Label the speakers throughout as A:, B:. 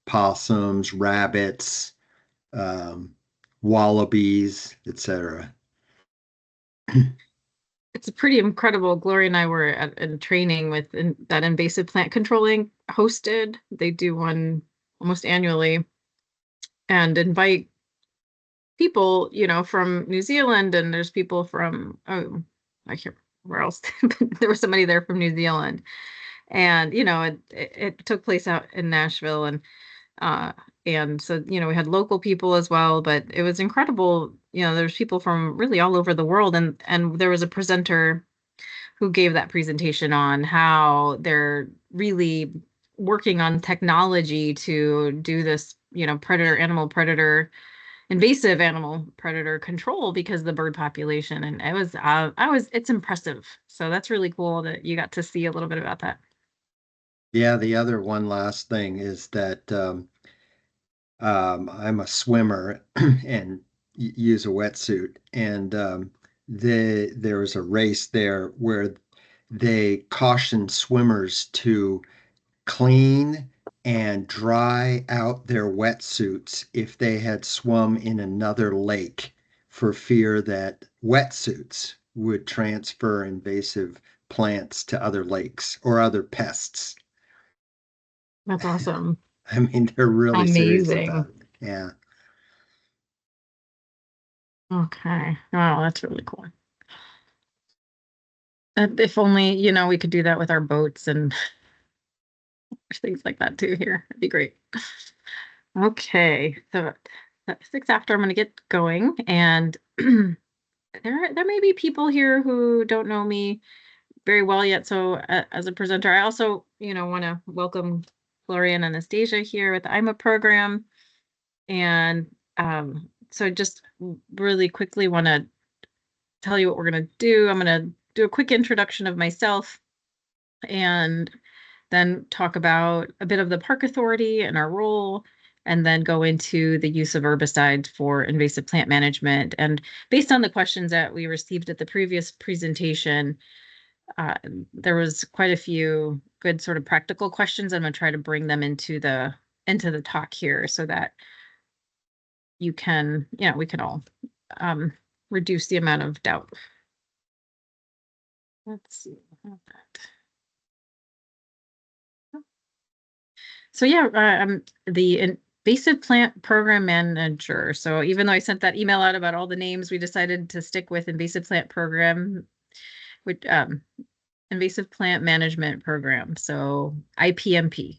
A: possums, rabbits, um, wallabies, etc.
B: It's pretty incredible. Gloria and I were in training with that invasive plant controlling hosted. They do one almost annually and invite people, from New Zealand, and there's people from, oh, I can't where else. There was somebody there from New Zealand. And, it took place out in Nashville, uh and so, we had local people as well, but it was incredible. There's people from really all over the world, and there was a presenter who gave that presentation on how they're really working on technology to do this, invasive animal predator control because of the bird population. And it's impressive. So that's really cool that you got to see a little bit about that.
A: Yeah, the other one last thing is that I'm a swimmer and use a wetsuit, and there was a race there where they cautioned swimmers to clean and dry out their wetsuits if they had swum in another lake for fear that wetsuits would transfer invasive plants to other lakes or other pests.
B: That's awesome.
A: I mean, they're really serious
B: Amazing.
A: about it. Yeah.
B: Okay. Wow, that's really cool. If only, we could do that with our boats and things like that too here. It'd be great. Okay. So at 6 after, I'm going to get going. And there may be people here who don't know me very well yet. So as a presenter, I also, want to welcome Gloria and Anastasia here with the IMA program. And so just really quickly want to tell you what we're going to do. I'm going to do a quick introduction of myself and then talk about a bit of the Park Authority and our role, and then go into the use of herbicides for invasive plant management. And based on the questions that we received at the previous presentation, uh, there was quite a few good sort of practical questions. I'm going to try to bring them into the talk here so that we can all um, reduce the amount of doubt. Let's see. So yeah, I'm the invasive plant program manager. So even though I sent that email out about all the names, we decided to stick with invasive plant program, which invasive plant management program. So IPMP.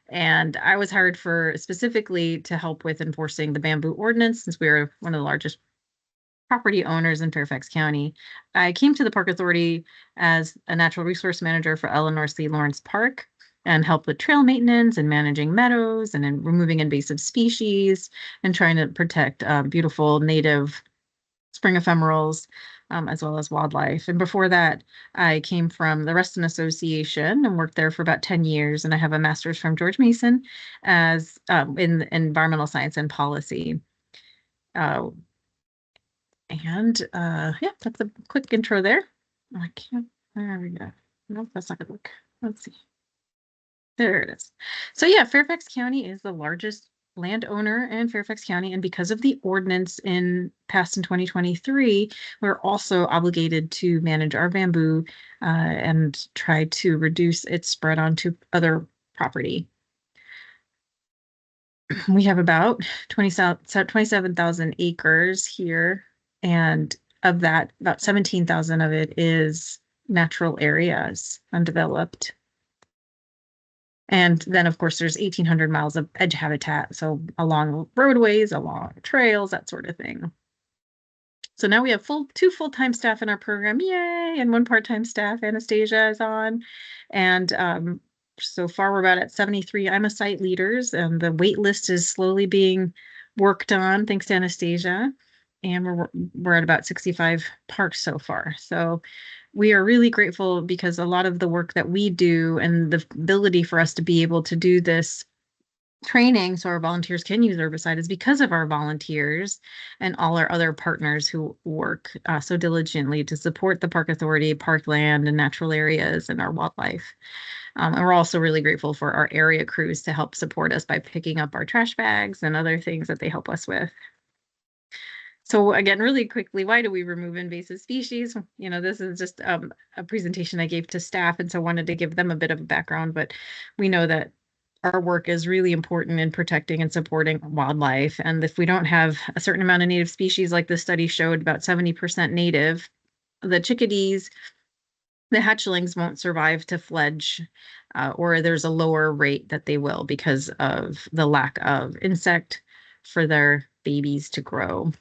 B: And I was hired for specifically to help with enforcing the bamboo ordinance since we are one of the largest property owners in Fairfax County. I came to the Park Authority as a natural resource manager for Eleanor C. Lawrence Park and helped with trail maintenance and managing meadows and in removing invasive species and trying to protect beautiful native spring ephemerals, as well as wildlife. And before that, I came from the Reston Association and worked there for about 10 years. And I have a master's from George Mason as in environmental science and policy. Uh, yeah, that's a quick intro there. I can't, there we go. Nope, that's not gonna work. Let's see. There it is. So yeah, Fairfax County is the largest landowner in Fairfax County. And because of the ordinance passed in 2023, we're also obligated to manage our bamboo and try to reduce its spread onto other property. We have about 27,000 acres here, and of that, about 17,000 of it is natural areas, undeveloped. And then, of course, there's 1,800 miles of edge habitat, so along roadways, along trails, that sort of thing. So now we have two full-time staff in our program, yay, and one part-time staff. Anastasia is on, and so far we're about at 73 IMA site leaders, and the wait list is slowly being worked on thanks to Anastasia, and we're at about 65 parks so far. So we are really grateful because a lot of the work that we do and the ability for us to be able to do this training so our volunteers can use herbicide is because of our volunteers and all our other partners who work so diligently to support the park authority, parkland, and natural areas and our wildlife. And we're also really grateful for our area crews to help support us by picking up our trash bags and other things that they help us with. So again, really quickly, why do we remove invasive species? This is just a presentation I gave to staff, and so I wanted to give them a bit of a background, but we know that our work is really important in protecting and supporting wildlife. And if we don't have a certain amount of native species, like the study showed, about 70% native, the chickadees, the hatchlings won't survive to fledge, or there's a lower rate that they will because of the lack of insect for their babies to grow.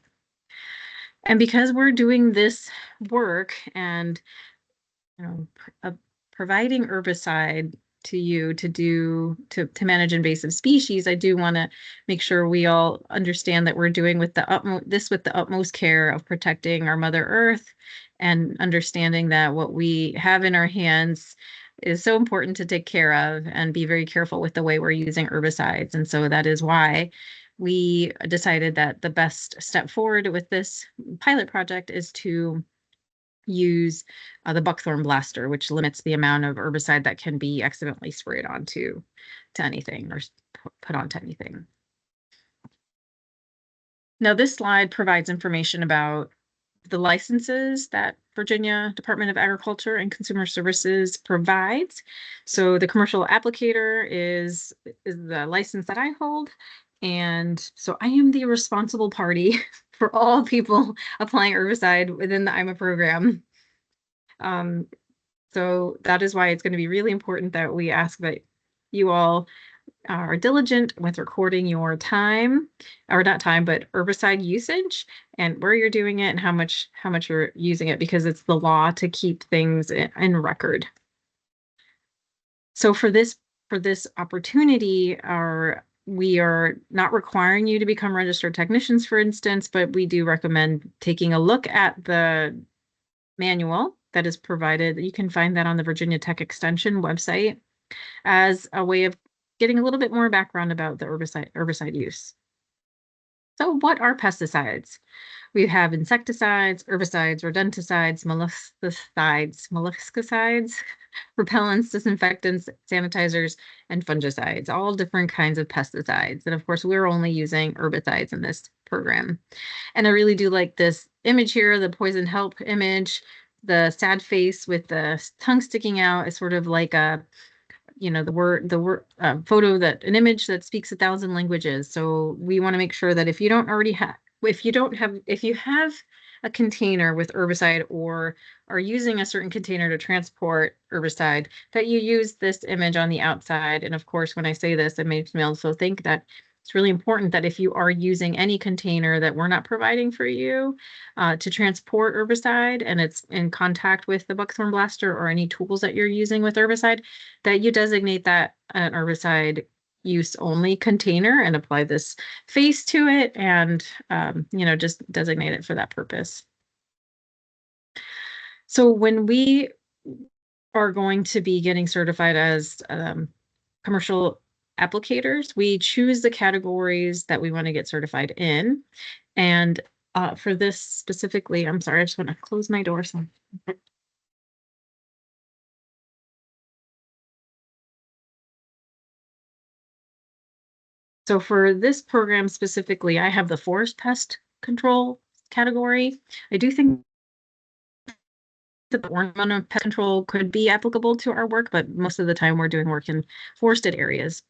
B: And because we're doing this work and providing herbicide to you to manage invasive species, I do want to make sure we all understand that we're doing with the utmost care of protecting our Mother Earth and understanding that what we have in our hands is so important to take care of and be very careful with the way we're using herbicides. And so that is why we decided that the best step forward with this pilot project is to use the buckthorn blaster, which limits the amount of herbicide that can be accidentally sprayed onto anything or put onto anything. Now, this slide provides information about the licenses that Virginia Department of Agriculture and Consumer Services provides. So the commercial applicator is the license that I hold. And so I am the responsible party for all people applying herbicide within the IMA program. So that is why it's going to be really important that we ask that you all are diligent with recording your time, or not time, but herbicide usage and where you're doing it and how much you're using it, because it's the law to keep things in record. So for this opportunity, we are not requiring you to become registered technicians, for instance, but we do recommend taking a look at the manual that is provided. You can find that on the Virginia Tech Extension website as a way of getting a little bit more background about the herbicide use. So what are pesticides? We have insecticides, herbicides, rodenticides, molluscicides, repellents, disinfectants, sanitizers, and fungicides, all different kinds of pesticides. And of course, we're only using herbicides in this program. And I really do like this image here, the poison help image. The sad face with the tongue sticking out is sort of like a photo, that an image that speaks 1,000 languages. So we want to make sure that if you have a container with herbicide or are using a certain container to transport herbicide, that you use this image on the outside. And of course, when I say this, it makes me also think that it's really important that if you are using any container that we're not providing for you to transport herbicide and it's in contact with the buckthorn blaster or any tools that you're using with herbicide, that you designate that an herbicide use only container and apply this face to it and, just designate it for that purpose. So when we are going to be getting certified as commercial applicators, we choose the categories that we want to get certified in. And for this specifically, I'm sorry, I just want to close my door. So for this program specifically, I have the forest pest control category. I do think that the ornamental pest control could be applicable to our work, but most of the time we're doing work in forested areas.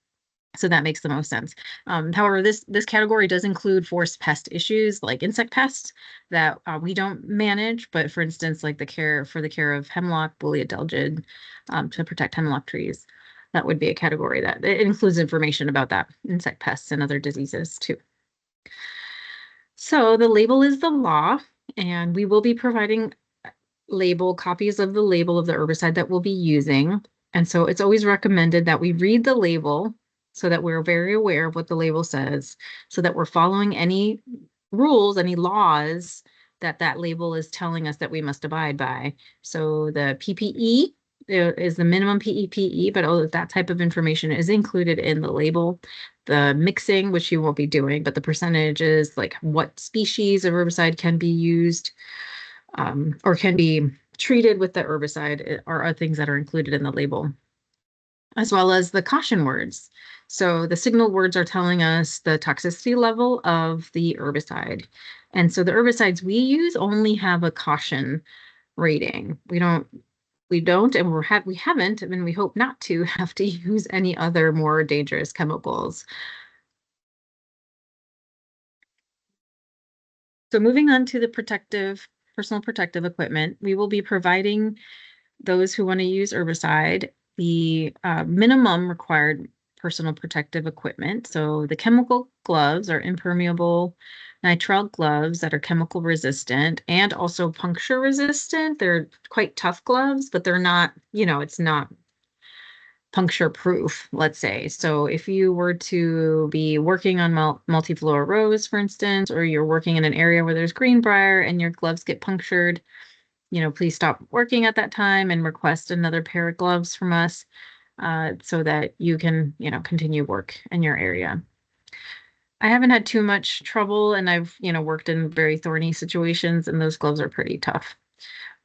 B: So that makes the most sense. However, this category does include forest pest issues like insect pests that we don't manage, but for instance, like the care of hemlock, Bullia delgid, to protect hemlock trees. That would be a category that it includes information about that, insect pests and other diseases too. So the label is the law, and we will be providing copies of the label of the herbicide that we'll be using. And so it's always recommended that we read the label so that we're very aware of what the label says, so that we're following any rules, any laws that label is telling us that we must abide by. So the PPE is the minimum PEPE, but all of that type of information is included in the label. The mixing, which you won't be doing, but the percentages, like what species of herbicide can be used or can be treated with the herbicide are things that are included in the label, as well as the caution words. So the signal words are telling us the toxicity level of the herbicide. And so the herbicides we use only have a caution rating. We don't, and we haven't, and we hope not to have to use any other more dangerous chemicals. So moving on to the personal protective equipment, we will be providing those who want to use herbicide the minimum required personal protective equipment. So the chemical gloves are impermeable nitrile gloves that are chemical resistant and also puncture resistant. They're quite tough gloves, but they're not, it's not puncture proof, let's say. So if you were to be working on multiflora rose, for instance, or you're working in an area where there's greenbrier and your gloves get punctured, please stop working at that time and request another pair of gloves from us so that you can, continue work in your area. I haven't had too much trouble, and I've, worked in very thorny situations, and those gloves are pretty tough.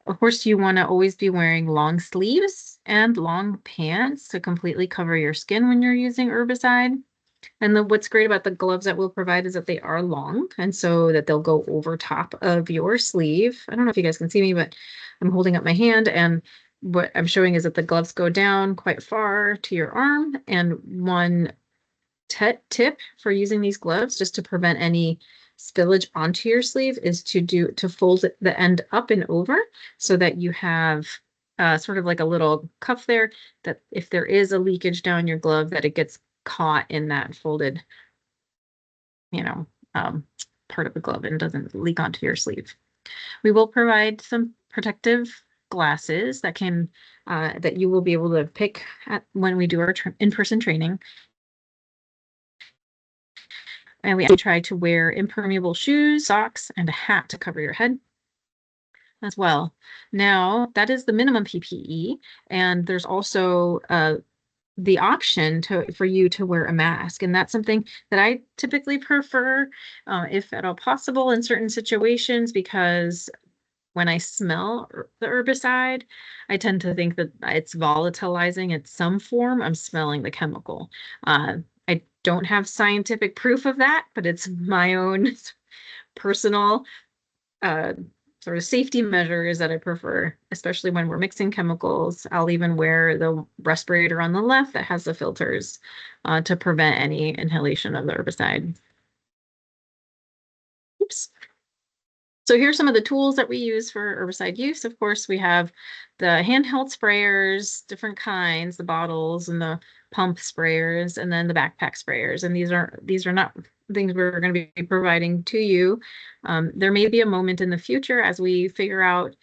B: Of course, you want to always be wearing long sleeves and long pants to completely cover your skin when you're using herbicide. And what's great about the gloves that we'll provide is that they are long, and so that they'll go over top of your sleeve. I don't know if you guys can see me, but I'm holding up my hand, and what I'm showing is that the gloves go down quite far to your arm. And one tip for using these gloves, just to prevent any spillage onto your sleeve, is to fold the end up and over so that you have sort of like a little cuff there, that if there is a leakage down your glove, that it gets caught in that folded, you know, um, part of the glove and doesn't leak onto your sleeve. We will provide some protective glasses that you will be able to pick when we do our in-person training. And we try to wear impermeable shoes, socks, and a hat to cover your head as well. Now, that is the minimum PPE, and there's also the option for you to wear a mask, and that's something that I typically prefer, if at all possible, in certain situations, because when I smell the herbicide, I tend to think that it's volatilizing in some form. I'm smelling the chemical. I don't have scientific proof of that, but it's my own personal uh, sort of safety measures that I prefer, especially when we're mixing chemicals. I'll even wear the respirator on the left that has the filters to prevent any inhalation of the herbicide. Oops. So here's some of the tools that we use for herbicide use. Of course, we have the handheld sprayers, different kinds, the bottles and the pump sprayers, and then the backpack sprayers. And these are not things we're going to be providing to you. There may be a moment in the future as we figure out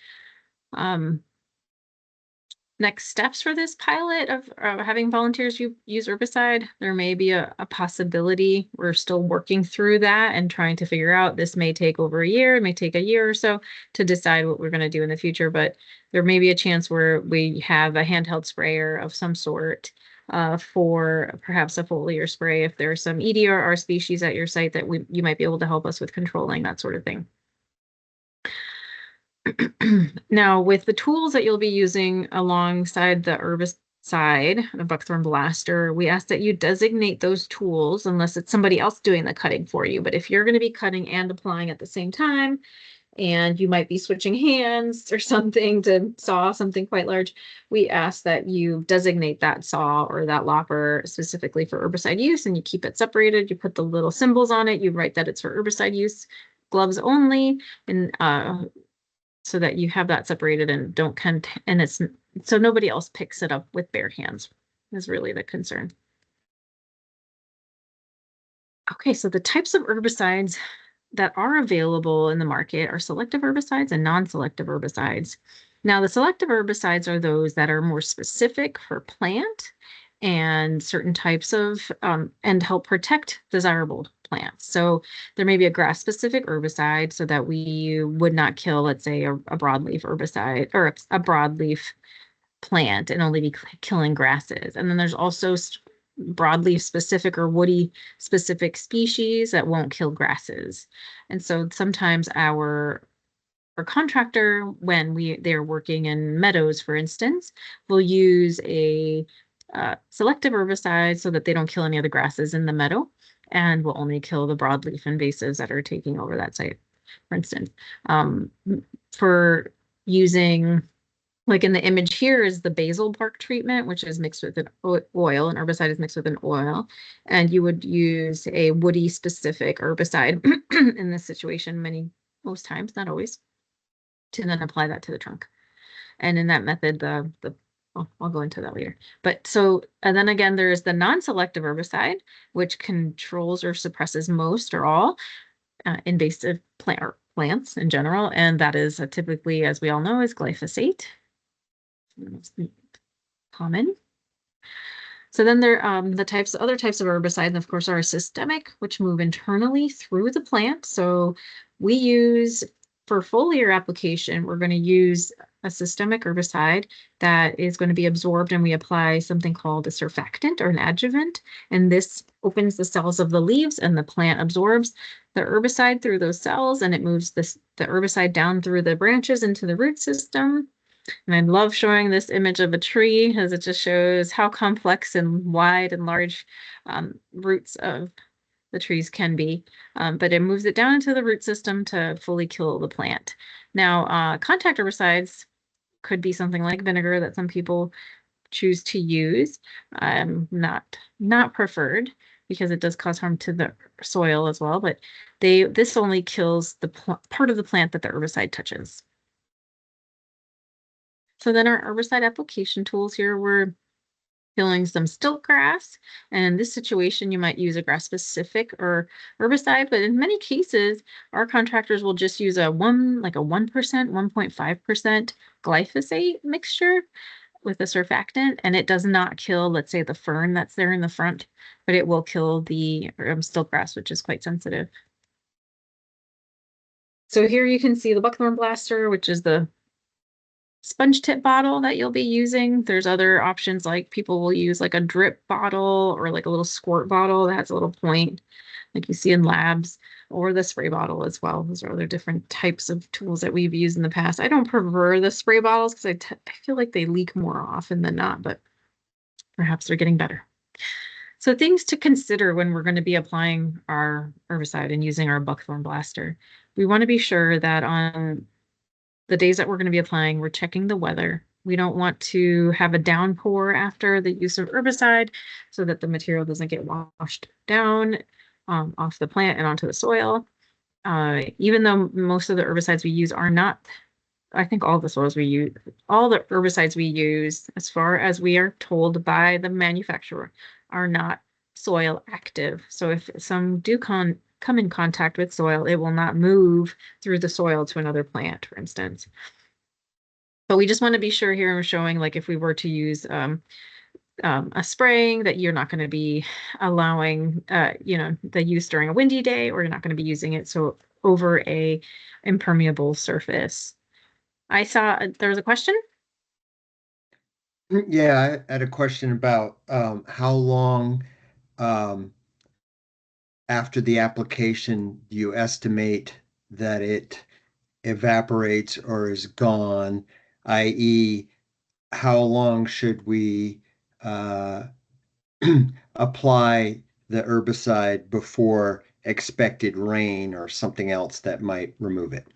B: next steps for this pilot of having volunteers use herbicide. There may be a possibility. We're still working through that and trying to figure out. This may take over a year, it may take a year or so to decide what we're going to do in the future, but there may be a chance where we have a handheld sprayer of some sort for perhaps a foliar spray if there's some EDR species at your site that you might be able to help us with controlling, that sort of thing. Now, with the tools that you'll be using alongside the herbicide, the buckthorn blaster, we ask that you designate those tools unless it's somebody else doing the cutting for you. But if you're going to be cutting and applying at the same time, and you might be switching hands or something to saw something quite large, we ask that you designate that saw or that lopper specifically for herbicide use, and you keep it separated. You put the little symbols on it. You write that it's for herbicide use, gloves only, and so that you have that separated and it's so nobody else picks it up with bare hands is really the concern. Okay, so the types of herbicides that are available in the market are selective herbicides and non-selective herbicides. Now, the selective herbicides are those that are more specific for plant and certain types of and help protect desirable plants. So there may be a grass-specific herbicide so that we would not kill, let's say, a broadleaf herbicide or a broadleaf plant and only be killing grasses. And then there's also broadleaf specific or woody specific species that won't kill grasses. And so sometimes our contractor, when they're working in meadows, for instance, will use a selective herbicide so that they don't kill any of the grasses in the meadow and will only kill the broadleaf invasives that are taking over that site, for instance. For using, like in the image here is the basil bark treatment, which is mixed with an oil. An herbicide is mixed with an oil. And you would use a woody specific herbicide in this situation most times, not always, to then apply that to the trunk. And in that method, I'll go into that later. But so, and then again, there's the non-selective herbicide, which controls or suppresses most or all invasive plants in general. And that is typically, as we all know, is glyphosate. Most common. So then there, other types of herbicides, of course, are systemic, which move internally through the plant. So we use, for foliar application, we're going to use a systemic herbicide that is going to be absorbed, and we apply something called a surfactant or an adjuvant. And this opens the cells of the leaves, and the plant absorbs the herbicide through those cells, and it moves the herbicide down through the branches into the root system. And I love showing this image of a tree as it just shows how complex and wide and large roots of the trees can be. But it moves it down into the root system to fully kill the plant. Now, contact herbicides could be something like vinegar that some people choose to use. Not preferred because it does cause harm to the soil as well, but this only kills the part of the plant that the herbicide touches. So then our herbicide application tools here, we're killing some stilt grass. And in this situation, you might use a grass specific or herbicide, but in many cases, our contractors will just use like a 1%, 1.5% glyphosate mixture with a surfactant, and it does not kill, let's say, the fern that's there in the front, but it will kill the stilt grass, which is quite sensitive. So here you can see the buckthorn blaster, which is the sponge tip bottle that you'll be using. There's other options, like people will use like a drip bottle or like a little squirt bottle that has a little point like you see in labs, or the spray bottle as well. Those are other different types of tools that we've used in the past. I don't prefer the spray bottles because I feel like they leak more often than not, but perhaps they're getting better. So things to consider when we're going to be applying our herbicide and using our buckthorn blaster. We want to be sure that on the days that we're going to be applying, we're checking the weather. We don't want to have a downpour after the use of herbicide so that the material doesn't get washed down off the plant and onto the soil. Even though most of the herbicides we use are not, I think all the herbicides we use, as far as we are told by the manufacturer, are not soil active. So if some do come in contact with soil, it will not move through the soil to another plant, for instance. But we just want to be sure here we're showing, like, if we were to use a spraying, that you're not going to be allowing, the use during a windy day, or you're not going to be using it so over a impermeable surface. I saw there was a question.
A: Yeah, I had a question about how long after the application do you estimate that it evaporates or is gone, i.e., how long should we apply the herbicide before expected rain or something else that might remove it?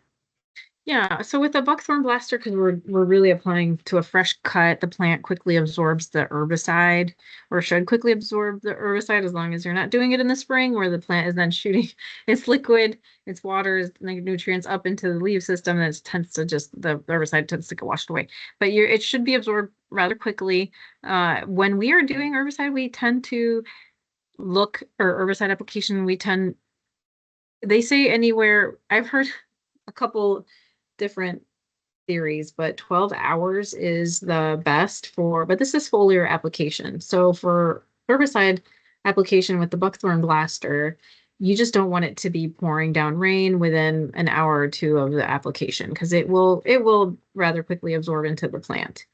B: Yeah, so with the buckthorn blaster, because we're really applying to a fresh cut, the plant quickly absorbs the herbicide, or should quickly absorb the herbicide, as long as you're not doing it in the spring where the plant is then shooting its liquid, its water, its nutrients up into the leaf system, and the herbicide tends to get washed away. But it should be absorbed rather quickly. When we are doing herbicide, we tend to herbicide application, they say anywhere, I've heard a couple different theories, but 12 hours is the best but this is foliar application. So for herbicide application with the buckthorn blaster, you just don't want it to be pouring down rain within an hour or two of the application, because it will rather quickly absorb into the plant.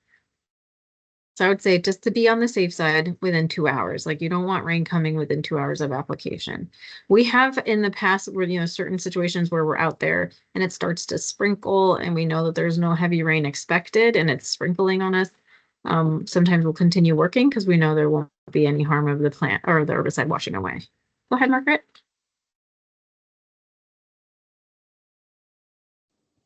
B: So I would say just to be on the safe side within 2 hours. Like you don't want rain coming within 2 hours of application. We have in the past where, certain situations where we're out there and it starts to sprinkle and we know that there's no heavy rain expected and it's sprinkling on us. Sometimes we'll continue working because we know there won't be any harm of the plant or the herbicide washing away. Go ahead, Margaret.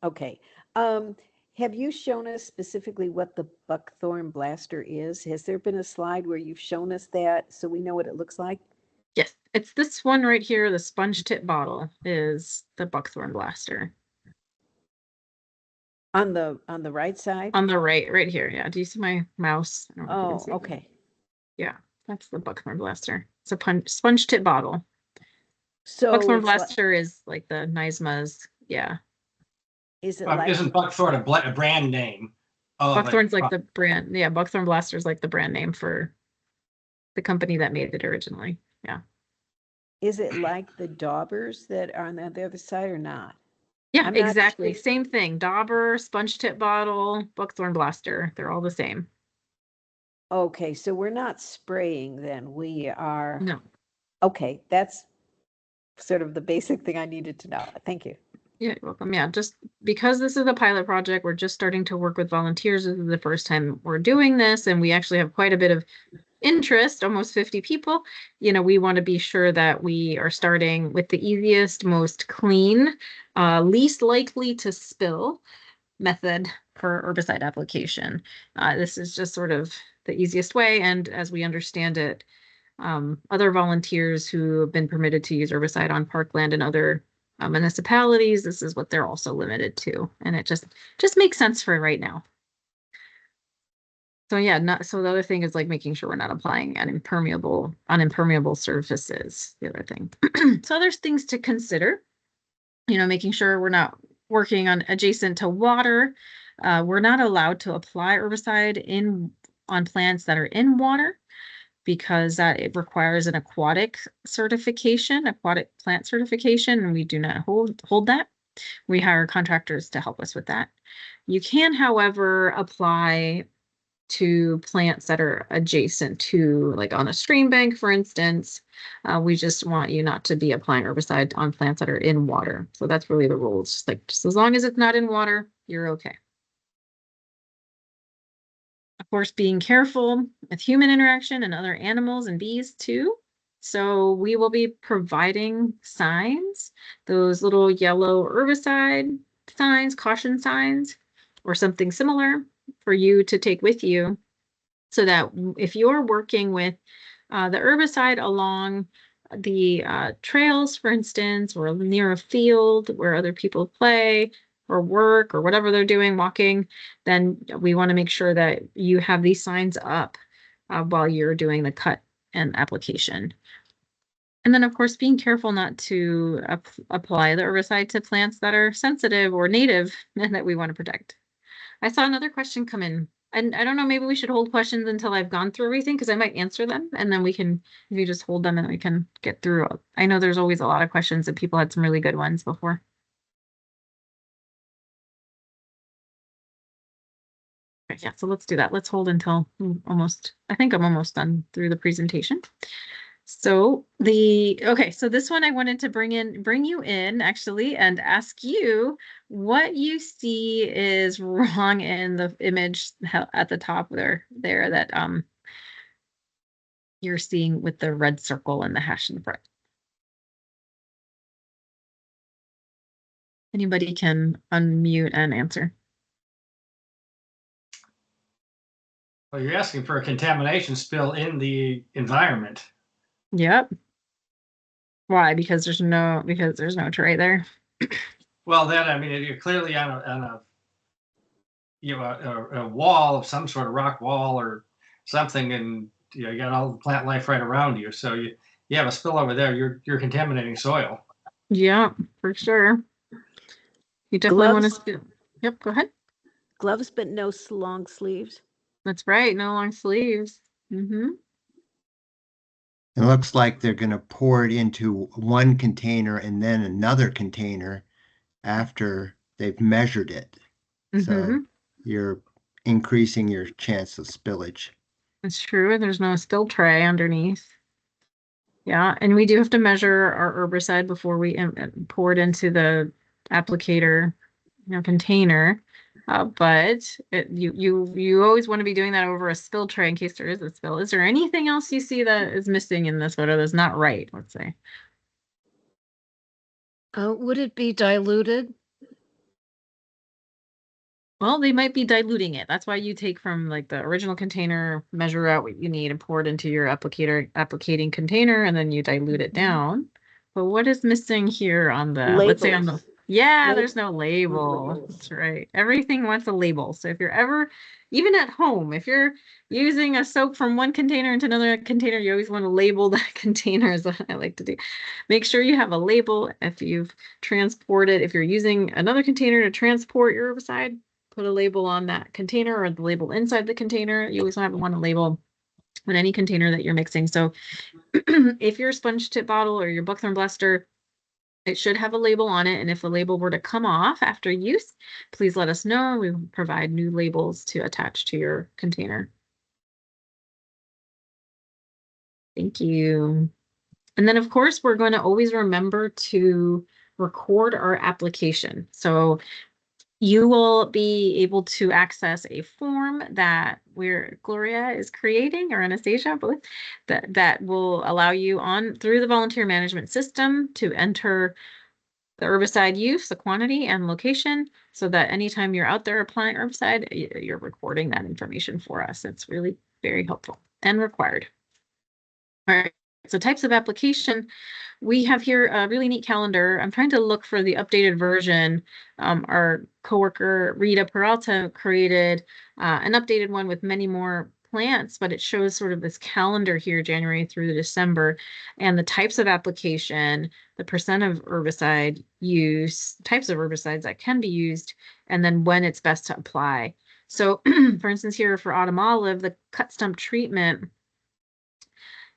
C: Okay. Um, have you shown us specifically what the buckthorn blaster is? Has there been a slide where you've shown us that so we know what it looks like?
B: Yes, it's this one right here. The sponge tip bottle is the buckthorn blaster.
C: On the right side?
B: On the right here. Yeah. Do you see my mouse? I don't know if you can
C: Oh,
B: see it.
C: okay.
B: Yeah, that's the buckthorn blaster. It's a sponge tip bottle.
C: So
B: Buckthorn
C: it's like,
B: blaster is like the Nisma's. Yeah.
C: is it like,
D: Isn't Buckthorn a brand name of
B: Buckthorn's like the brand. Yeah, Buckthorn blaster is like the brand name for the company that made it originally. Yeah.
C: is it like the daubers that are on the other side or not?
B: Yeah,
C: I'm not
B: exactly.
C: sure.
B: Same thing. Dauber, sponge tip bottle, buckthorn blaster. They're all the same.
C: Okay, so we're not spraying then. We are,
B: No.
C: okay, that's sort of the basic thing I needed to know. Thank you.
B: Yeah, you're welcome. Yeah, just because this is a pilot project, we're just starting to work with volunteers. This is the first time we're doing this, and we actually have quite a bit of interest, almost 50 people. We want to be sure that we are starting with the easiest, most clean, least likely to spill method for herbicide application. This is just sort of the easiest way, and as we understand it, other volunteers who have been permitted to use herbicide on parkland and other municipalities, this is what they're also limited to, and it just makes sense for right now. So yeah, so the other thing is like making sure we're not applying on impermeable surfaces. The other thing. So there's things to consider. Making sure we're not working on adjacent to water. We're not allowed to apply herbicide on plants that are in water because it requires an aquatic plant certification, and we do not hold that. We hire contractors to help us with that. You can, however, apply to plants that are adjacent to, like on a stream bank, for instance. We just want you not to be applying herbicide on plants that are in water. So that's really the rules. Just as long as it's not in water, you're okay. Of course, being careful with human interaction and other animals and bees too. So we will be providing signs, those little yellow herbicide signs, caution signs, or something similar for you to take with you so that if you're working with the herbicide along the trails, for instance, or near a field where other people play or work or whatever they're doing, walking, then we want to make sure that you have these signs up while you're doing the cut and application. And then, of course, being careful not to apply the herbicide to plants that are sensitive or native and that we want to protect. I saw another question come in. And I don't know, maybe we should hold questions until I've gone through everything because I might answer them and then if you just hold them and we can get through. I know there's always a lot of questions and people had some really good ones before. Okay, yeah, so let's do that. Let's hold until I think I'm almost done through the presentation. So so this one I wanted to bring you in actually and ask you what you see is wrong in the image at the top there that you're seeing with the red circle and the hash in front. Anybody can unmute and answer.
D: Well, you're asking for a contamination spill in the environment.
B: Yep. Why? Because there's no tray there.
D: Well, then I mean you're clearly on a a wall of some sort of rock wall or something, and you got all the plant life right around you. So you have a spill over there. You're contaminating soil.
B: Yeah, for sure. You definitely want to
C: Gloves,
B: spill. Yep, go ahead.
C: gloves, but no long sleeves.
B: That's right. No long sleeves. Mm-hmm.
A: It looks like they're going to pour it into one container and then another container after they've measured it.
B: Mm-hmm.
A: So you're increasing your chance of spillage.
B: It's true. And there's no spill tray underneath. Yeah, and we do have to measure our herbicide before we pour it into the applicator, container. But you always want to be doing that over a spill tray in case there is a spill. Is there anything else you see that is missing in this photo that's not right, let's say?
E: Would it be diluted?
B: Well, they might be diluting it. That's why you take from like the original container, measure out what you need and pour it into your applicating container, and then you dilute it down. But what is missing here on the, let's say on the,
C: Labels.
B: yeah,
C: Lab-
B: there's no label. That's right. Everything wants a label. So if you're ever, even at home, if you're using a soap from one container into another container, you always want to label that container is what I like to do. Make sure you have a label if you've transported, if you're using another container to transport your herbicide, put a label on that container or the label inside the container. You always want to label on any container that you're mixing. So if your sponge tip bottle or your buckthorn blaster, it should have a label on it. And if the label were to come off after use, please let us know. We will provide new labels to attach to your container. Thank you. And then of course, we're going to always remember to record our application. So you will be able to access a form that Gloria is creating, or Anastasia, both, that will allow you on through the volunteer management system to enter the herbicide use, the quantity and location, so that anytime you're out there applying herbicide, you're recording that information for us. It's really very helpful and required. All right, so types of application. We have here a really neat calendar. I'm trying to look for the updated version. Our coworker Rita Peralta created an updated one with many more plants, but it shows sort of this calendar here, January through December, and the types of application, the percent of herbicide use, types of herbicides that can be used, and then when it's best to apply. So for instance, here for autumn olive, the cut stump treatment,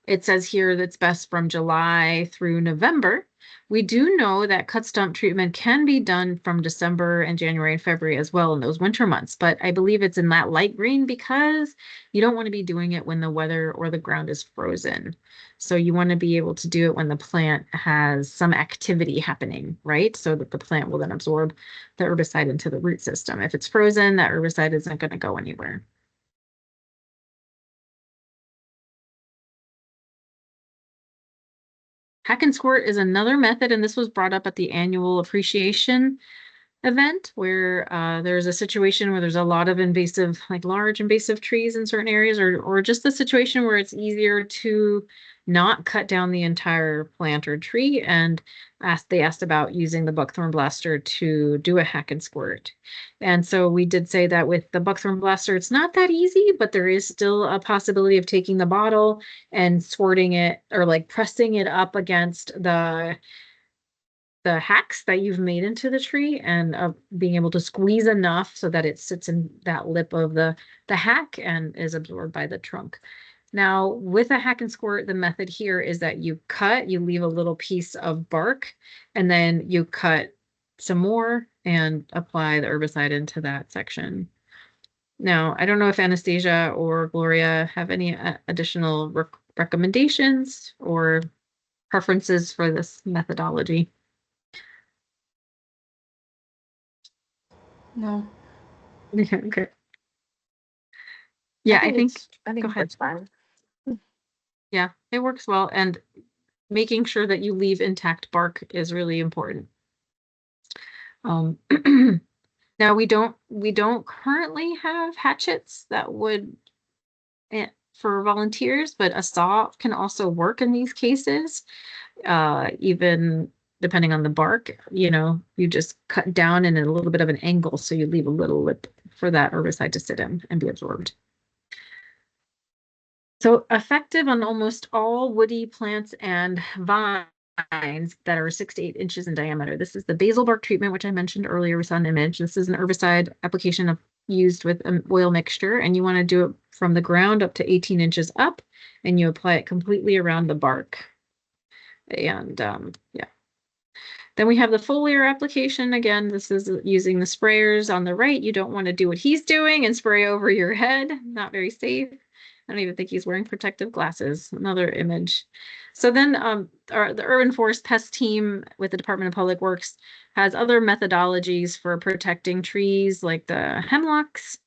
B: it says here that's best from July through November. We do know that cut stump treatment can be done from December and January and February as well in those winter months, but I believe it's in that light green because you don't want to be doing it when the weather or the ground is frozen. So you want to be able to do it when the plant has some activity happening, right? So that the plant will then absorb the herbicide into the root system. If it's frozen, that herbicide isn't going to go anywhere. Hack and squirt is another method, and this was brought up at the annual appreciation event where there's a situation where there's a lot of invasive, like large invasive trees in certain areas, or just a situation where it's easier to not cut down the entire plant or tree. And they asked about using the buckthorn blaster to do a hack and squirt. And so we did say that with the buckthorn blaster, it's not that easy, but there is still a possibility of taking the bottle and squirting it, or like pressing it up against the hacks that you've made into the tree, and being able to squeeze enough so that it sits in that lip of the hack and is absorbed by the trunk. Now, with a hack and squirt, the method here is that you leave a little piece of bark, and then you cut some more and apply the herbicide into that section. Now, I don't know if Anastasia or Gloria have any additional recommendations or preferences for this methodology.
E: No.
B: Okay. Yeah, I think
E: it
B: go ahead.
E: works fine.
B: Yeah, it works well, and making sure that you leave intact bark is really important. Now we don't currently have hatchets that would for volunteers, but a saw can also work in these cases. Even depending on the bark, you just cut down in a little bit of an angle, so you leave a little lip for that herbicide to sit in and be absorbed. So effective on almost all woody plants and vines that are 6 to 8 inches in diameter. This is the basil bark treatment, which I mentioned earlier. We saw an image. This is an herbicide application used with an oil mixture, and you want to do it from the ground up to 18 inches up, and you apply it completely around the bark. And yeah. Then we have the foliar application. Again, this is using the sprayers on the right. You don't want to do what he's doing and spray over your head. Not very safe. I don't even think he's wearing protective glasses. Another image. So then the Urban Forest Pest Team with the Department of Public Works has other methodologies for protecting trees like the hemlocks.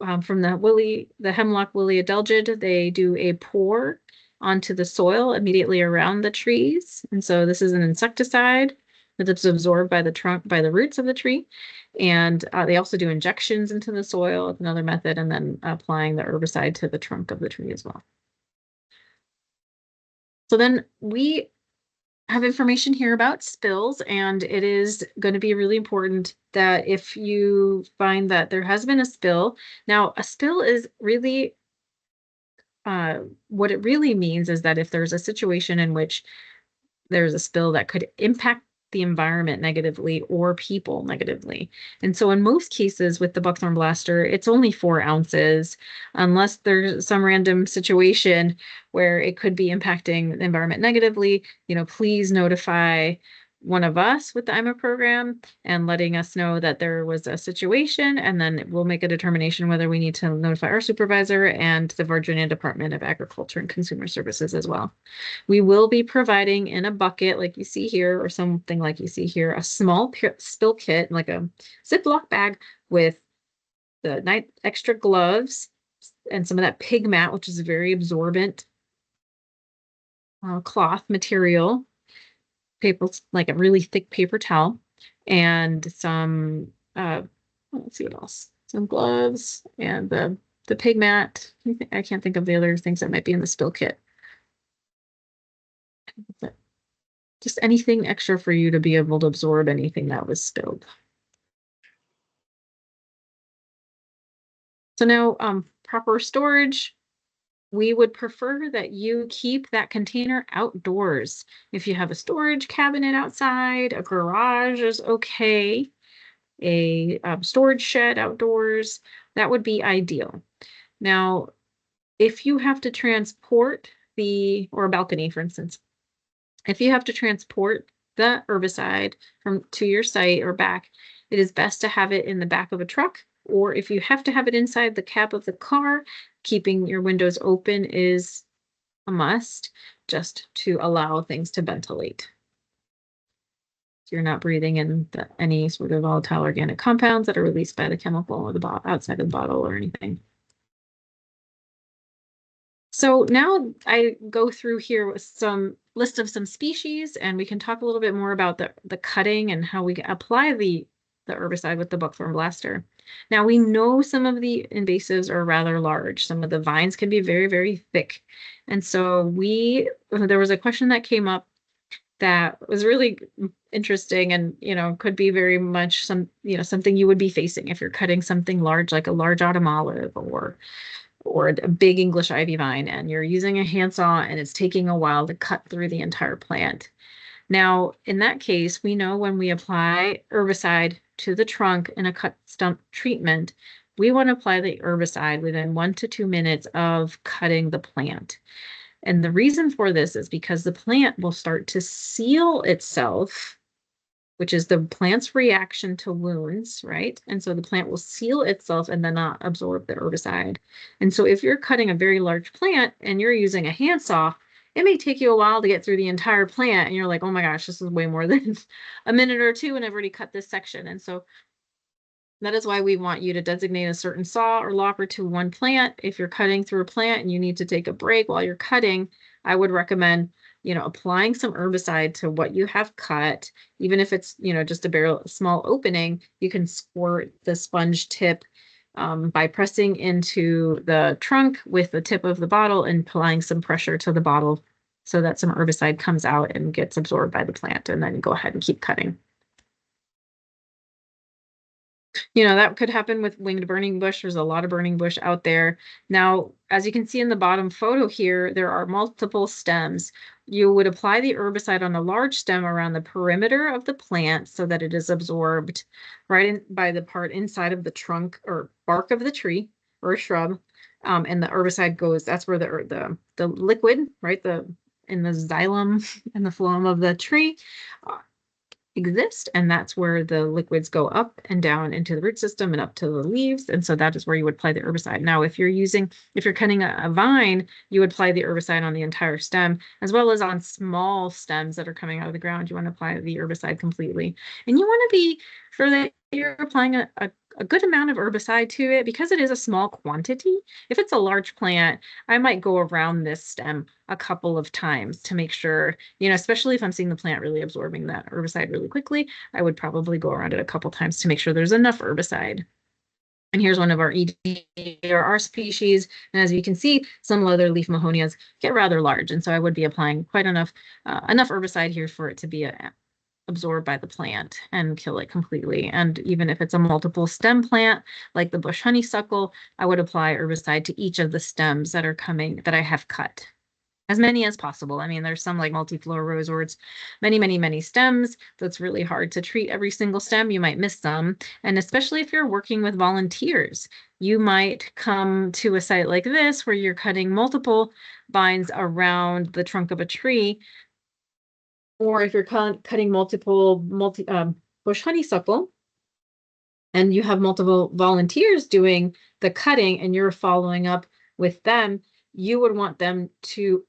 B: From the hemlock Willia adelgid, they do a pour onto the soil immediately around the trees. And so this is an insecticide that's absorbed by the roots of the tree. And they also do injections into the soil, another method, and then applying the herbicide to the trunk of the tree as well. So then we have information here about spills, and it is going to be really important that if you find that there has been a spill, now a spill is really, what it really means is that if there's a situation in which there's a spill that could impact the environment negatively or people negatively. And so in most cases with the buckthorn blaster, it's only 4 ounces, unless there's some random situation where it could be impacting the environment negatively. Please notify one of us with the IMA program and letting us know that there was a situation, and then we'll make a determination whether we need to notify our supervisor and the Virginia Department of Agriculture and Consumer Services as well. We will be providing in a bucket like you see here, or something like you see here, a small spill kit, like a Ziploc bag with the night extra gloves and some of that pig mat, which is a very absorbent cloth material, paper, like a really thick paper towel, and some, let's see what else, some gloves and the pig mat. I can't think of the other things that might be in the spill kit. But just anything extra for you to be able to absorb anything that was spilled. So now, proper storage. We would prefer that you keep that container outdoors. If you have a storage cabinet outside, a garage is okay, a storage shed outdoors, that would be ideal. Now, if you have to transport or a balcony, for instance, if you have to transport the herbicide to your site or back, it is best to have it in the back of a truck, or if you have to have it inside the cab of the car, keeping your windows open is a must, just to allow things to ventilate. So you're not breathing in any sort of volatile organic compounds that are released by the chemical or the outside of the bottle or anything. So now I go through here with some list of some species, and we can talk a little bit more about the cutting and how we apply the herbicide with the buckthorn blaster. Now we know some of the invasives are rather large. Some of the vines can be very, very thick. And so there was a question that came up that was really interesting and, could be very much something you would be facing if you're cutting something large, like a large autumn olive or a big English ivy vine, and you're using a handsaw and it's taking a while to cut through the entire plant. Now, in that case, we know when we apply herbicide to the trunk in a cut stump treatment, we want to apply the herbicide within 1 to 2 minutes of cutting the plant. And the reason for this is because the plant will start to seal itself, which is the plant's reaction to wounds, right? And so the plant will seal itself and then not absorb the herbicide. And so if you're cutting a very large plant and you're using a handsaw, it may take you a while to get through the entire plant, and you're like, oh my gosh, this is way more than a minute or two, and I've already cut this section. And so that is why we want you to designate a certain saw or lopper to one plant. If you're cutting through a plant and you need to take a break while you're cutting, I would recommend applying some herbicide to what you have cut. Even if it's just a small opening, you can squirt the sponge tip by pressing into the trunk with the tip of the bottle and applying some pressure to the bottle so that some herbicide comes out and gets absorbed by the plant, and then go ahead and keep cutting. That could happen with winged burning bush. There's a lot of burning bush out there. Now, as you can see in the bottom photo here, there are multiple stems. You would apply the herbicide on a large stem around the perimeter of the plant so that it is absorbed right by the part inside of the trunk or bark of the tree or shrub. And the herbicide goes, that's where the liquid, right, in the xylem and the phloem of the tree exist, and that's where the liquids go up and down into the root system and up to the leaves. And so that is where you would apply the herbicide. Now, if you're cutting a vine, you would apply the herbicide on the entire stem, as well as on small stems that are coming out of the ground. You want to apply the herbicide completely. And you want to be sure that you're applying a good amount of herbicide to it, because it is a small quantity. If it's a large plant, I might go around this stem a couple of times to make sure, especially if I'm seeing the plant really absorbing that herbicide really quickly, I would probably go around it a couple times to make sure there's enough herbicide. And here's one of our EDR species. And as you can see, some leather leaf mahonias get rather large. And so I would be applying quite enough herbicide here for it to be absorbed by the plant and kill it completely. And even if it's a multiple stem plant, like the bush honeysuckle, I would apply herbicide to each of the stems that I have cut. As many as possible. I mean, there's some like multiflora rose where it's many, many, many stems. So it's really hard to treat every single stem. You might miss some. And especially if you're working with volunteers, you might come to a site like this where you're cutting multiple vines around the trunk of a tree. Or if you're cutting multiple bush honeysuckle, and you have multiple volunteers doing the cutting and you're following up with them, you would want them to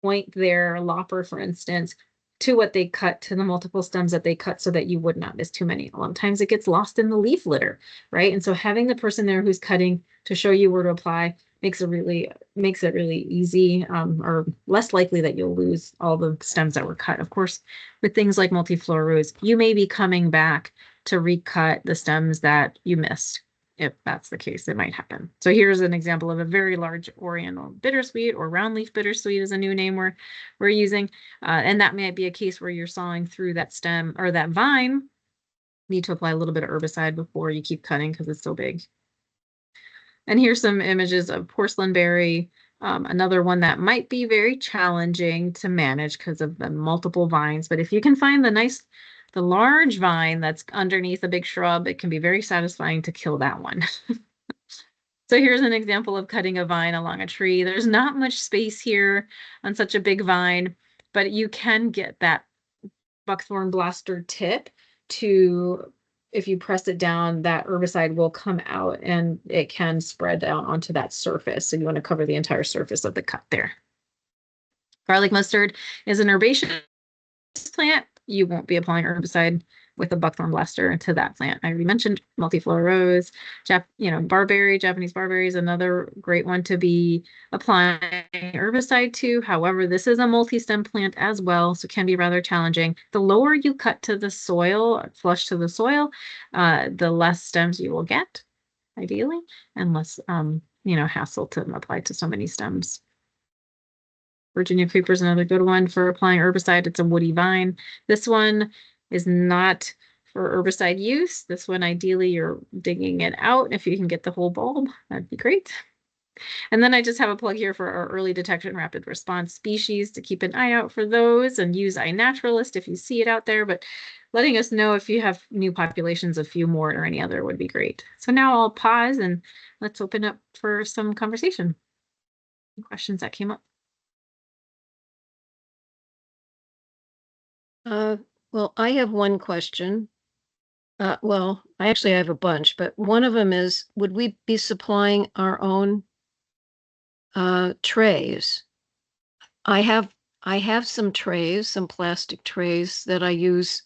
B: point their lopper, for instance, to what they cut, to the multiple stems that they cut, so that you would not miss too many. A lot of times it gets lost in the leaf litter, right? And so having the person there who's cutting to show you where to apply makes it really easy, or less likely that you'll lose all the stems that were cut. Of course, with things like multiflora rose, you may be coming back to recut the stems that you missed. If that's the case, it might happen. So here's an example of a very large oriental bittersweet, or round leaf bittersweet is a new name we're using. And that might be a case where you're sawing through that stem or that vine. Need to apply a little bit of herbicide before you keep cutting because it's so big. And here's some images of porcelain berry, another one that might be very challenging to manage because of the multiple vines. But if you can find the large vine that's underneath a big shrub, it can be very satisfying to kill that one. So here's an example of cutting a vine along a tree. There's not much space here on such a big vine, but you can get that buckthorn blaster tip to, if you press it down, that herbicide will come out and it can spread out onto that surface. So you want to cover the entire surface of the cut there. Garlic mustard is an herbaceous plant. You won't be applying herbicide with a buckthorn blaster to that plant. I already mentioned multiflora rose, barberry, Japanese barberry is another great one to be applying herbicide to. However, this is a multi-stem plant as well, so it can be rather challenging. The lower you cut to the soil, flush to the soil, the less stems you will get, ideally, and less, hassle to apply to so many stems. Virginia creeper is another good one for applying herbicide. It's a woody vine. This one is not for herbicide use. This one, ideally, you're digging it out. If you can get the whole bulb, that'd be great. And then I just have a plug here for our early detection rapid response species to keep an eye out for those, and use iNaturalist if you see it out there. But letting us know if you have new populations, a few more or any other would be great. So now I'll pause and let's open up for some conversation. Questions that came up.
E: Well, I have one question. Well, I actually have a bunch, but one of them is, would we be supplying our own trays? I have some trays, some plastic trays that I use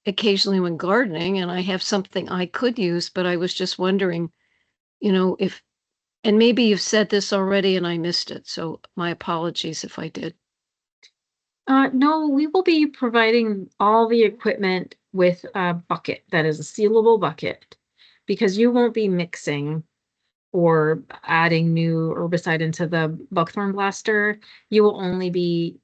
E: occasionally when gardening, and I have something I could use, but I was just wondering, if, and maybe you've said this already and I missed it, so my apologies if I did.
B: No, we will be providing all the equipment with a bucket that is a sealable bucket, because you won't be mixing or adding new herbicide into the buckthorn blaster. You will only be,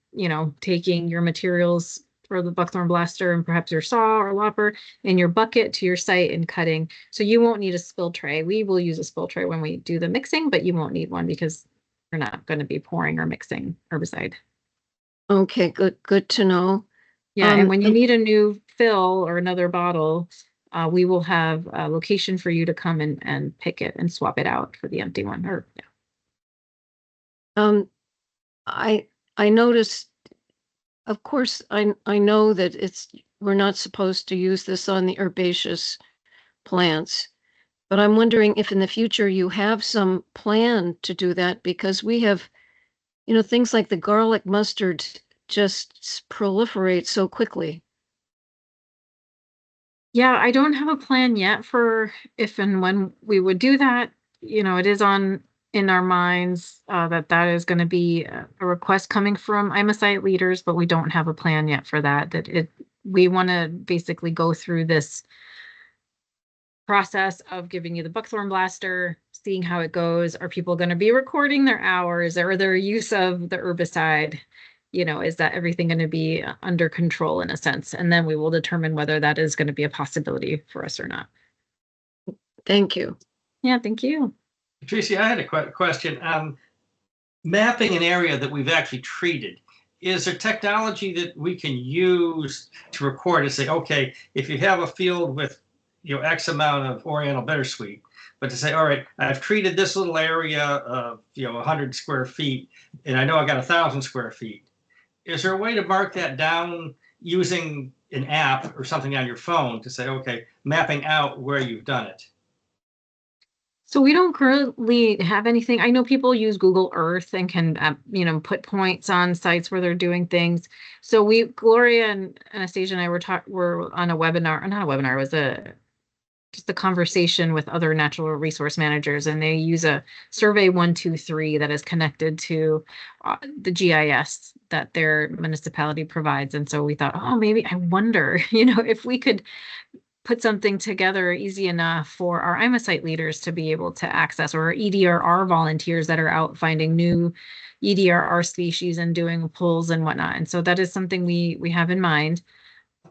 B: taking your materials for the buckthorn blaster and perhaps your saw or lopper in your bucket to your site and cutting. So you won't need a spill tray. We will use a spill tray when we do the mixing, but you won't need one because we're not going to be pouring or mixing herbicide.
E: Okay, good to know.
B: Yeah, and when you need a new fill or another bottle, we will have a location for you to come and pick it and swap it out for the empty one. Or yeah.
E: I noticed of course, I know that we're not supposed to use this on the herbaceous plants, but I'm wondering if in the future you have some plan to do that, because we have, things like the garlic mustard just proliferate so quickly.
B: Yeah, I don't have a plan yet for if and when we would do that. It is in our minds that is going to be a request coming from I'm a site leaders, but we don't have a plan yet for that. We want to basically go through this process of giving you the buckthorn blaster, seeing how it goes. Are people going to be recording their hours or their use of the herbicide? Is that everything going to be under control in a sense? And then we will determine whether that is going to be a possibility for us or not.
E: Thank you.
B: Yeah, thank you.
D: Tracy, I had a question. Mapping an area that we've actually treated, is there technology that we can use to record and say, okay, if you have a field with X amount of Oriental bittersweet, but to say, all right, I've treated this little area of 100 square feet, and I know I got 1,000 square feet. Is there a way to mark that down using an app or something on your phone to say, okay, mapping out where you've done it?
B: So we don't currently have anything. I know people use Google Earth and can, put points on sites where they're doing things. So Gloria and Anastasia and I were on a webinar, not a webinar, it was just a conversation with other natural resource managers, and they use a survey 123 that is connected to the GIS that their municipality provides. And so we thought, oh, maybe I wonder, if we could put something together easy enough for our IMA site leaders to be able to access, or our EDRR volunteers that are out finding new EDRR species and doing pulls and whatnot. And so that is something we have in mind.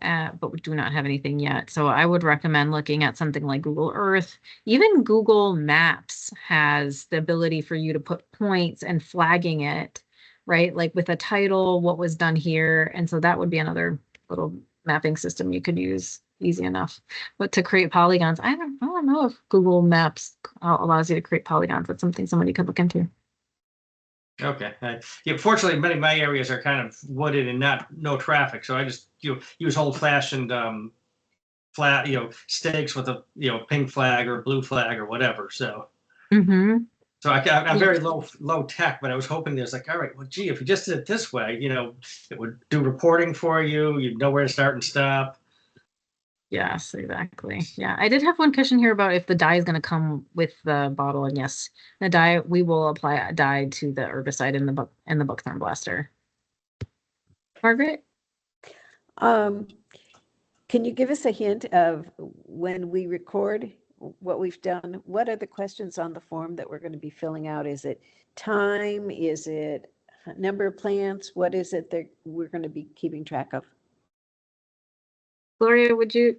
B: But we do not have anything yet. So I would recommend looking at something like Google Earth. Even Google Maps has the ability for you to put points and flagging it, right? Like with a title, what was done here. And so that would be another little mapping system you could use easy enough. But to create polygons, I don't know if Google Maps allows you to create polygons. That's something somebody could look into.
D: Okay. Fortunately, many of my areas are kind of wooded and no traffic, so I just use old-fashioned flat stakes with a pink flag or blue flag or whatever. So so I'm very low tech, but I was hoping there's like, all right, well, gee, if you just did it this way, it would do reporting for you. You'd know where to start and stop.
B: Yes, exactly. Yeah, I did have one question here about if the dye is going to come with the bottle, and yes, the dye, we will apply a dye to the herbicide in the buckthorn blaster. Margaret?
C: Can you give us a hint of when we record what we've done? What are the questions on the form that we're going to be filling out? Is it time? Is it number of plants? What is it that we're going to be keeping track of?
B: Gloria, would you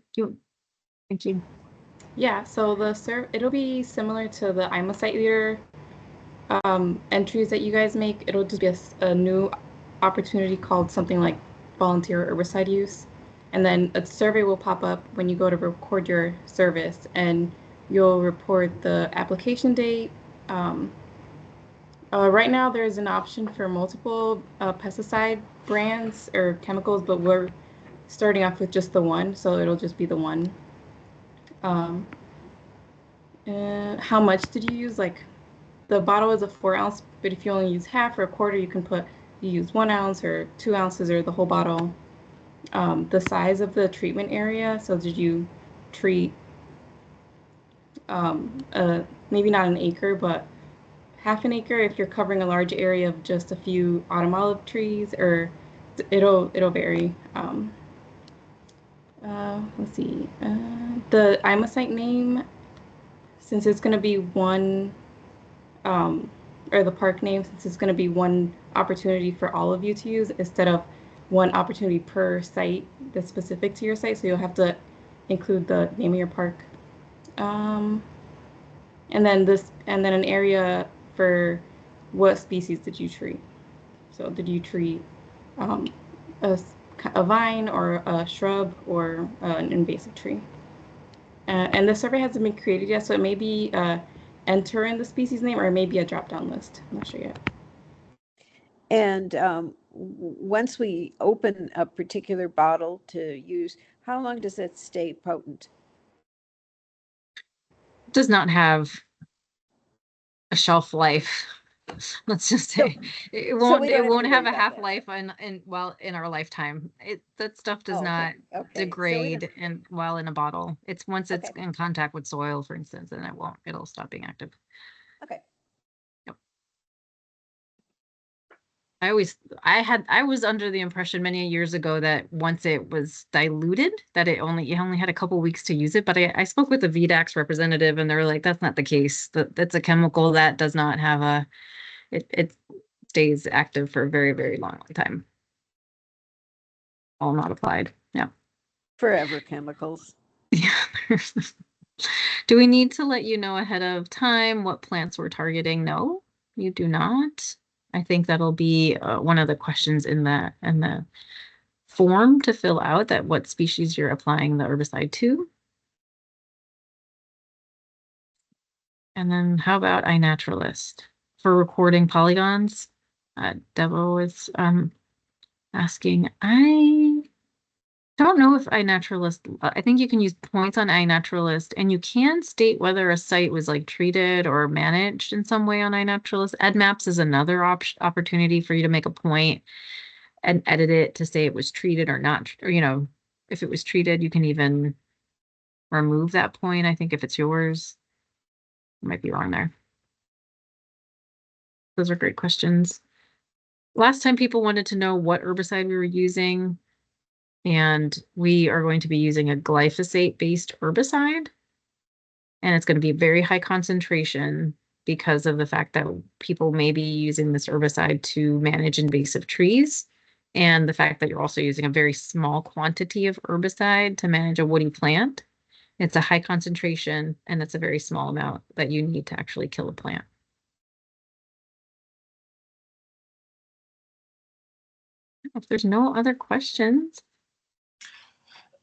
B: thank you.
F: Yeah, so it'll be similar to the I'm a site leader entries that you guys make. It'll just be a new opportunity called something like volunteer herbicide use. And then a survey will pop up when you go to record your service, and you'll report the application date. Right now there's an option for multiple pesticide brands or chemicals, but we're starting off with just the one, so it'll just be the one. How much did you use? Like, the bottle is a 4 ounce, but if you only use half or a quarter, you use 1 ounce or 2 ounces or the whole bottle. The size of the treatment area. So did you treat maybe not an acre, but half an acre if you're covering a large area of just a few autumn olive trees, or it'll vary. Let's see. The imosite name, since it's going to be one, or the park name, since it's going to be one opportunity for all of you to use instead of one opportunity per site that's specific to your site. So you'll have to include the name of your park. And then an area for what species did you treat? So did you treat a vine or a shrub or an invasive tree? And the survey hasn't been created yet, so it may be enter in the species name, or it may be a drop-down list. I'm not sure yet.
C: And once we open a particular bottle to use, how long does it stay potent?
B: Does not have a shelf life. Let's just say it
C: so we
B: won't
C: don't have to
B: have
C: worry
B: a
C: about
B: half
C: that.
B: life in our lifetime. That stuff does
C: Oh,
B: not
C: okay. So we
B: degrade
C: don't,
B: and while in a bottle. It's once it's
C: okay.
B: in contact with soil, for instance, then it'll stop being active.
C: Okay.
B: I was under the impression many years ago that once it was diluted, that you only had a couple weeks to use it. But I spoke with a VDAX representative and they're like, that's not the case. That's a chemical that does not have it stays active for a very, very long time. All not applied. Yeah.
C: Forever chemicals.
B: Yeah. Do we need to let you know ahead of time what plants we're targeting? No, you do not. I think that'll be one of the questions in the form to fill out, that what species you're applying the herbicide to. And then how about iNaturalist for recording polygons? Devo is asking. I don't know if iNaturalist, I think you can use points on iNaturalist and you can state whether a site was like treated or managed in some way on iNaturalist. EdMaps is another opportunity for you to make a point and edit it to say it was treated or not, or, if it was treated, you can even remove that point. I think if it's yours, I might be wrong there. Those are great questions. Last time people wanted to know what herbicide we were using, and we are going to be using a glyphosate-based herbicide. And it's going to be very high concentration because of the fact that people may be using this herbicide to manage invasive trees. And the fact that you're also using a very small quantity of herbicide to manage a woody plant. It's a high concentration and it's a very small amount that you need to actually kill a plant. If there's no other questions.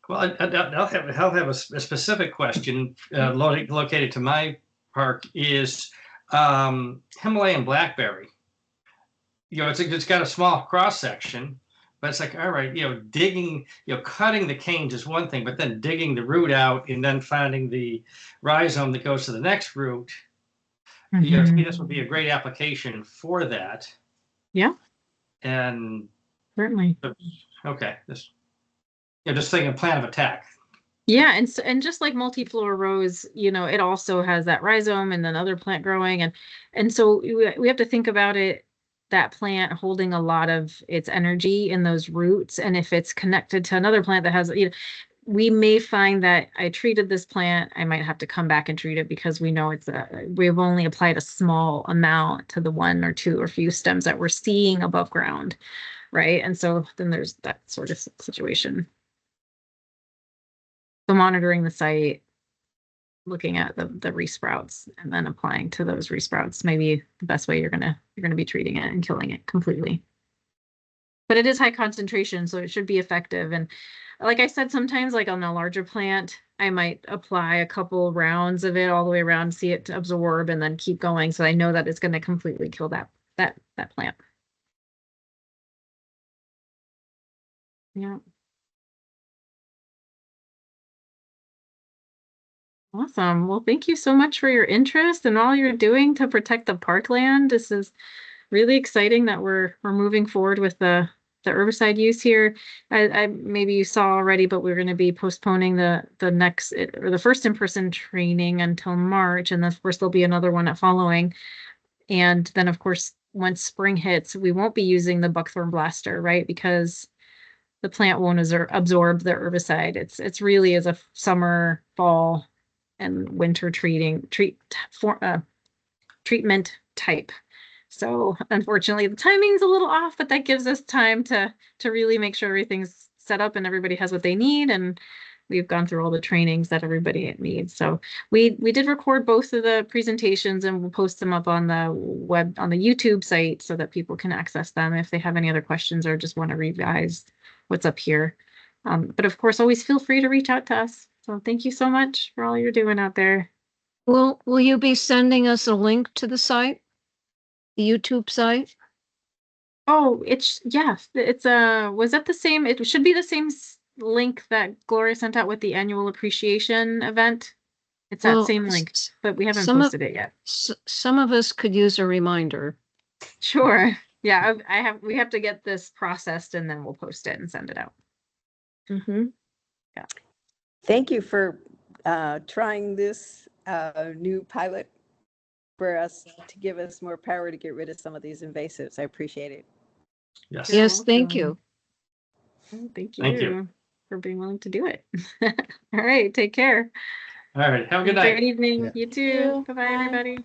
D: Well, I'll have a specific question located to my park is Himalayan blackberry. It's got a small cross section, but it's like, all right, digging, cutting the canes is one thing, but then digging the root out and then finding the rhizome that goes to the next root. To me, this would be a great application for that.
B: Yeah.
D: And
B: certainly.
D: Okay. Just thinking plan of attack.
B: Yeah, and just like multiflora rose, it also has that rhizome and then other plant growing, and so we have to think about it, that plant holding a lot of its energy in those roots, and if it's connected to another plant that has, we may find that I treated this plant, I might have to come back and treat it because we know we've only applied a small amount to the one or two or few stems that we're seeing above ground, right? And so then there's that sort of situation. So monitoring the site, looking at the resprouts, and then applying to those resprouts may be the best way you're gonna be treating it and killing it completely. But it is high concentration, so it should be effective. And like I said, sometimes like on a larger plant, I might apply a couple rounds of it all the way around, see it absorb, and then keep going. So I know that it's going to completely kill that plant. Yeah. Awesome. Well, thank you so much for your interest and all you're doing to protect the parkland. This is really exciting that we're moving forward with the herbicide use here. I maybe you saw already, but we're going to be postponing the next or the first in-person training until March, and then of course there'll be another one following. And then of course once spring hits, we won't be using the buckthorn blaster, right? Because the plant won't absorb the herbicide. It's really as a summer, fall, and winter treatment type. So unfortunately, the timing's a little off, but that gives us time to really make sure everything's set up and everybody has what they need. And we've gone through all the trainings that everybody needs. So we did record both of the presentations and we'll post them up on the web, on the YouTube site, so that people can access them if they have any other questions or just want to revise what's up here. But of course, always feel free to reach out to us. So thank you so much for all you're doing out there.
E: Will you be sending us a link to the site, the YouTube site?
B: Oh, it's was that the same? It should be the same link that Gloria sent out with the annual appreciation event. It's that
E: Well,
B: same link, but we haven't
E: some of
B: posted it yet.
E: some of us could use a reminder.
B: Sure. Yeah, we have to get this processed and then we'll post it and send it out.
E: Mm-hmm.
C: Thank you for trying this new pilot for us to give us more power to get rid of some of these invasives. I appreciate it.
D: Yes.
B: You're
E: Yes, thank
B: welcome.
E: you.
B: Oh, thank
D: Thank you.
B: you for being willing to do it. All right, take care.
D: All right. Have a good
B: Have a
D: night.
B: great evening.
A: Yeah.
B: You
F: you.
B: too. Bye-bye,
F: Bye.
B: everybody.